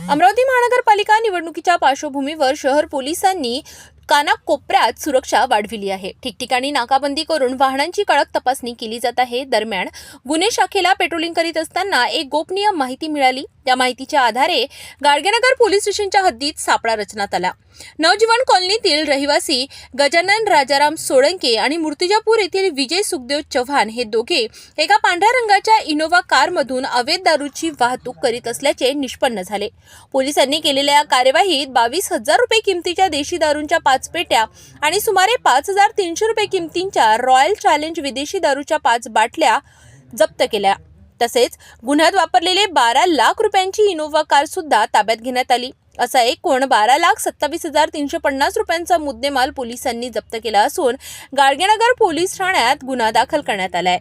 अमरावती महानगरपालिका निवडणुकीच्या पार्श्वभूमीवर शहर पोलिसांनी कानाकोपऱ्यात सुरक्षा वाढविली आहे। ठिकठिकाणी नाकाबंदी करून वाहनांची कडक तपासणी केली जात आहे। दरम्यान गुन्हे शाखेला पेट्रोलिंग करीत असताना एक गोपनीय माहिती मिळाली। त्या माहितीच्या आधारे गाडगेनगर पोलीस स्टेशनच्या हद्दीत सापळा रचण्यात आला। नवजीवन कॉलनीतील रहिवासी गजानन राजाराम सोळंके आणि मूर्तिजापूर येथील विजय सुखदेव चव्हाण हे दोघे एका पांढऱ्या रंगाच्या इनोव्हा कारमधून अवैध दारूची वाहतूक करीत असल्याचे निष्पन्न झाले। पोलिसांनी केलेल्या कार्यवाहीत 22,000 रुपये किमतीच्या देशी दारूंच्या 5 पेट्या आणि सुमारे 5,300 रुपये किमतीच्या रॉयल चॅलेंज विदेशी दारूच्या 5 बाटल्या जप्त केल्या। तसेच गुन्ह्यात वापरलेले 12 लाख रुपयांची इनोव्हा कार सुद्धा ताब्यात घेण्यात आली। असा एकूण 12,27,350 रुपयांचा मुद्देमाल पोलिसांनी जप्त केला असून गाडगेनगर पोलीस ठाण्यात गुन्हा दाखल करण्यात आला आहे।